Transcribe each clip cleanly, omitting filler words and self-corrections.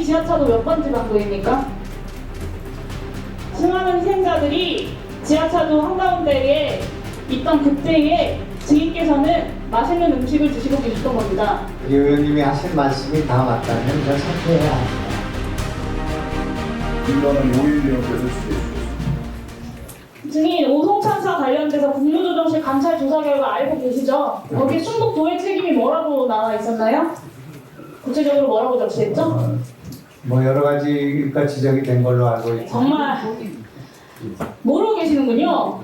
지하차도 몇 번째 강도입니까? 수많은 희생자들이 지하차도 한가운데에 있던 그때에 증인께서는 맛있는 음식을 드시고 계셨던 겁니다. 이 의원님이 하신 말씀이 다 맞다면 저 사퇴해야 합니다. 인간은 5일이었을 수도 있습니다. 증인 오송참사 관련돼서 국무조정실 감찰 조사 결과 알고 계시죠? 거기에 충북 도의 책임이 뭐라고 나와 있었나요? 구체적으로 뭐라고 적시했죠? 뭐 여러 가지가 지적이 된 걸로 알고 있습니다. 정말 모르고 계시는군요.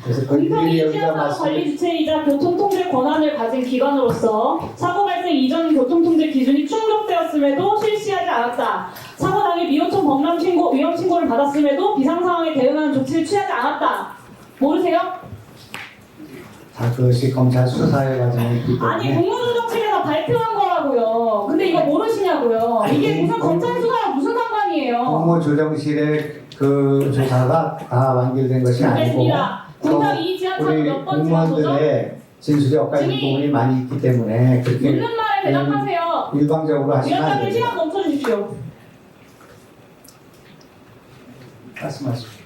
그래서 그 공평히 일이 여기다 지하차도 말씀. 관리 주체이자 교통통제 권한을 가진 기관으로서 사고 발생 이전 교통통제 기준이 충족되었음에도 실시하지 않았다. 사고 당일 미호천 범람 신고, 위험 신고를 받았음에도 비상 상황에 대응하는 조치를 취하지 않았다. 모르세요? 다 그것이 검찰 수사의 과정이 있기 아니 때문에 국무조정실에서 발표한 거라고요. 근데 이거 모르시냐고요. 이게 무슨 검찰 수사랑 무슨 상관이에요? 국무조정실의 그 조사가 다 완결된 것이 아니고 알겠습니다. 공평 이 지하차도 우리 몇 번째 강도죠? 공무원들의 진술이 엇갈린 증인! 부분이 많이 있기 때문에 그렇게 묻는 말에 대답하세요. 일방적으로 하시면 안 위원장님 됩니다. 시간 멈춰주십시오. 말씀하십시오.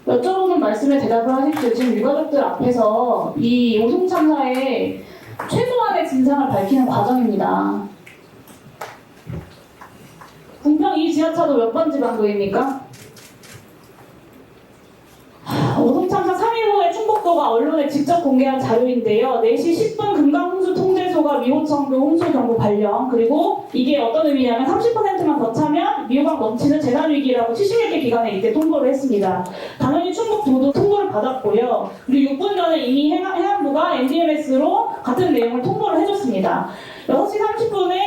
여쭤보는 말씀에 대답을 하십시오. 지금 유가족들 앞에서 이 오송 참사의 최소한의 진상을 밝히는 과정입니다. 궁평 이 지하차도 몇 번째 강도입니까? 오송 참사 3일 후에 충북도가 언론에 직접 공개한 자료인데요. 4시 10분 금강홍수 통제소가 미호천교 홍수 경보 발령, 그리고 이게 어떤 의미냐면 30%만 더 차면 미호강 넘치는 재난위기라고 71개 기관에 이때 통보를 했습니다. 당연히 충북도도 통보를 받았고요. 그리고 6분 전에 이미 해안부가 NDMS로 같은 내용을 통보를 해줬습니다. 6시 30분에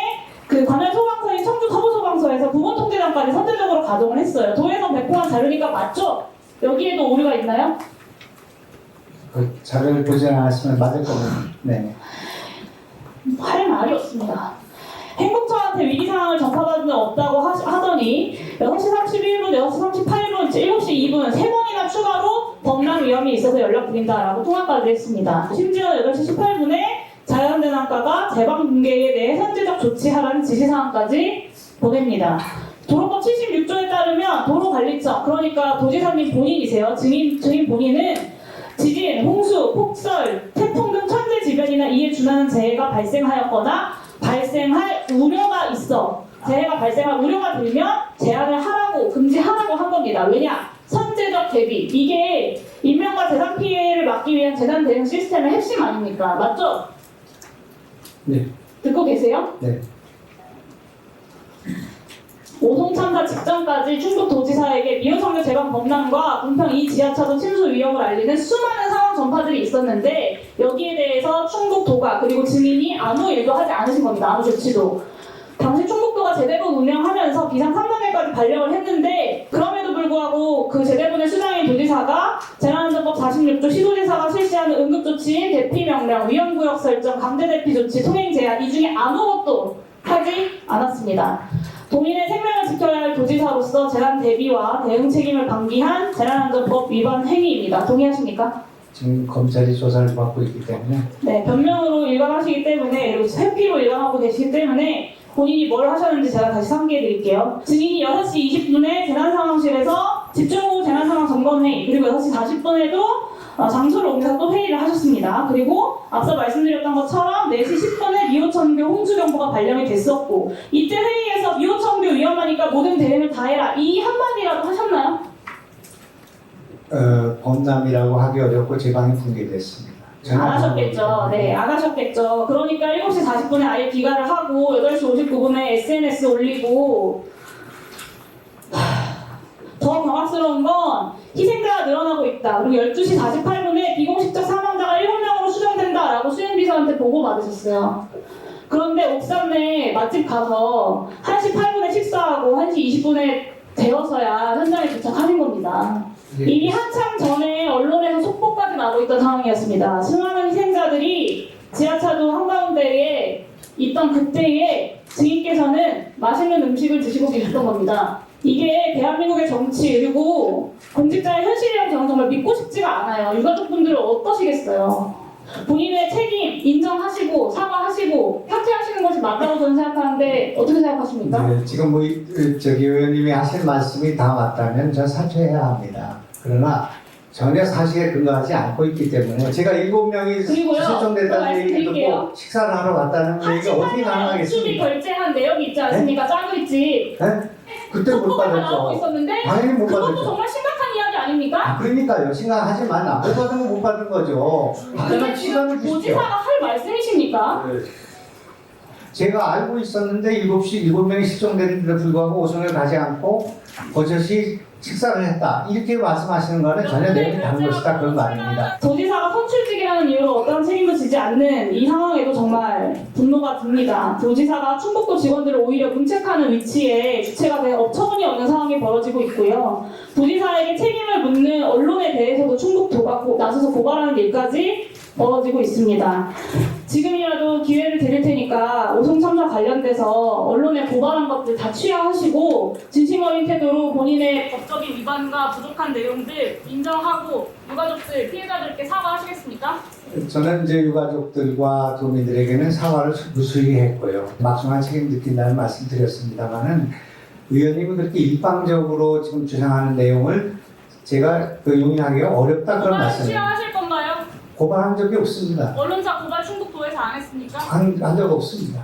그 관할 소방서인 청주 서부소방서에서 부분통제단까지 선제적으로 가동을 했어요. 도에서 배포한 자료니까 맞죠? 여기에도 오류가 있나요? 그 자료를 보지 않았으면 맞을 겁니다. 네. 할 말이 없습니다. 행복처한테 위기 상황을 전파받은 적 없다고 하더니 6시 31분, 6시 38분, 7시 2분 3번이나 추가로 범람 위험이 있어서 연락드린다라고 통화까지 했습니다. 심지어 8시 18분에 자연재난과가 재방 붕괴에 대해 현재적 조치하라는 지시사항까지 보냅니다. 도로법 76조에 따르면 도로관리청, 그러니까 도지사님 본인이세요. 증인 본인은 지진, 홍수, 폭설, 태풍 등 천재지변이나 이에 준하는 재해가 발생하였거나 발생할 우려가 있어 재해가 발생할 우려가 들면 제한을 하라고, 금지하라고 한 겁니다. 왜냐? 선제적 대비. 이게 인명과 재산 피해를 막기 위한 재난 대응 시스템의 핵심 아닙니까? 맞죠? 네. 듣고 계세요? 네. 오송 참사 직전까지 충북도지사에게 미호천교 재방 범람과 궁평 이 지하차도 침수 위험을 알리는 수많은 상황 전파들이 있었는데 여기에 대해서 충북도가 그리고 증인이 아무 일도 하지 않으신 겁니다. 아무 조치도. 당시 충북도가 제대본 운영하면서 비상 3단계까지 발령을 했는데 그럼에도 불구하고 그 제대본의 수장인 도지사가 재난안전법 46조 시도지사가 실시하는 응급조치인 대피명령, 위험구역 설정, 강제대피 조치, 통행 제한 이 중에 아무것도 하지 않았습니다. 도민의 생명을 지켜야 할 도지사로서 재난 대비와 대응 책임을 방기한 재난안전법 위반 행위입니다. 동의하십니까? 지금 검찰이 조사를 받고 있기 때문에 네, 변명으로 일관하시기 때문에 그리고 회피로 일관하고 계시기 때문에 본인이 뭘 하셨는지 제가 다시 상기해 드릴게요. 증인이 6시 20분에 재난상황실에서 집중호우 재난상황 점검회의, 그리고 6시 40분에도 장소를 옮겨서 또 회의를 하셨습니다. 그리고 앞서 말씀드렸던 것처럼 4시 10분에 미호천교 홍수경보가 발령이 됐었고 이때 회의에서 미호천교 위험하니까 모든 대응을 다 해라 이 한마디라도 하셨나요? 범람이라고 하기 어렵고 재방이 붕괴됐습니다. 안 하셨겠죠. 네, 안 하셨겠죠. 그러니까 7시 40분에 아예 기가를 하고 8시 59분에 SNS 올리고 더 경악스러운 건 희생자가 늘어나고 있다. 그리고 12시 48분에 비공식적 사망자가 7명으로 수정된다라고 수행비서한테 보고받으셨어요. 그런데 옥산 내 맛집 가서 1시 8분에 식사하고 1시 20분에 되어서야 현장에 도착하는 겁니다. 이미 한참 전에 언론에서 속보까지 나고 있던 상황이었습니다. 수많은 희생자들이 지하차도 한가운데에 있던 그때에 증인께서는 맛있는 음식을 드시고 계셨던 겁니다. 이게 대한민국의 정치 그리고 공직자의 현실이라고 저는 정말 믿고 싶지가 않아요. 유가족분들은 어떠시겠어요? 본인의 책임 인정하시고 사과하시고 사퇴하시는 것이 맞다고 저는 생각하는데 어떻게 생각하십니까? 네, 지금 뭐 저기 의원님이 하신 말씀이 다 맞다면 저 사퇴해야 합니다. 그러나 전혀 사실에 근거하지 않고 있기 때문에 제가 7명이 그리고요, 또 실종됐다는 얘기 말씀드릴게요. 듣고 식사를 하러 갔다는 얘기가 어떻게 수비 가능하겠습니까? 결제한 내역이 있지 않습니까? 짜그리집 네? 그때 못 속보가 다 나오고 받았죠. 있었는데 당연히 못 그것도 받았죠. 정말 심각한 이야기 아닙니까? 아, 그러니까요. 생각하지만 못 받은 건 못 받은 거죠. 하지만 그게 시간을 지금 주십시오. 도지사가 할 말씀이십니까? 제가 알고 있었는데 7명이 실종됐는데도 불구하고 오선을 가지 않고 버젓이 식사를 했다. 이렇게 말씀하시는 거는 전혀 내용이 다른 것이다. 그런 거 아닙니다. 도지사가 선출직이라는 이유로 어떤 책임도 지지 않는 이 상황에도 정말 분노가 듭니다. 도지사가 충북도 직원들을 오히려 문책하는 위치에 주체가 된 어처구니 없는 상황이 벌어지고 있고요. 도지사에게 책임을 묻는 언론에 대해서도 충북도가 나서서 고발하는 일까지 벌어지고 있습니다. 지금이라도 기회를 드릴 테니까 오송 참사 관련돼서 언론에 고발한 것들 다 취하하시고 진심 어린 태도로 본인의 법적인 위반과 부족한 내용들 인정하고 유가족들, 피해자들께 사과하시겠습니까? 저는 이제 유가족들과 도민들에게는 사과를 무수히 했고요. 막중한 책임 느낀다는 말씀 드렸습니다만은 의원님은 그렇게 일방적으로 지금 주장하는 내용을 제가 용인하기가 어렵다 그런 고발 말씀입니다. 취하하실 건가요? 고발한 적이 없습니다. 언론사 고발 충북도에서 안 했습니까? 한 적 없습니다.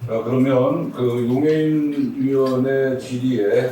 자, 그러면 그 용해인위원회 질의에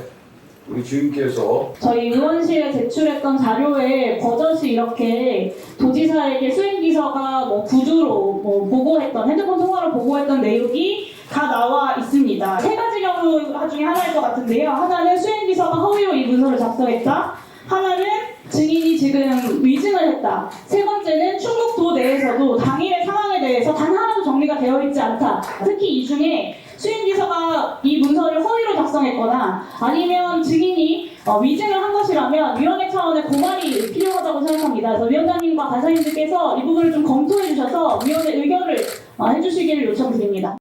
우리 주임께서 저희 의원실에 제출했던 자료에 버젓이 이렇게 도지사에게 수행비서가 뭐 구두로 뭐 보고했던 핸드폰 통화로 보고했던 내용이 다 나와 있습니다. 세 가지 경우 중에 하나일 것 같은데요. 하나는 수행비서가 허위로 이 문서를 작성했다. 하나는 증인이 지금 위증을 했다. 세 번째는 충북도 내에서도 당일의 상황에 대해서 단 하나도 정리가 되어 있지 않다. 특히 이 중에 수행비서가 이 문서를 허위로 작성했거나 아니면 증인이 위증을 한 것이라면 위원회 차원의 고발이 필요하다고 생각합니다. 그래서 위원장님과 간사님들께서 이 부분을 좀 검토해 주셔서 위원회 의견을 해주시기를 요청드립니다.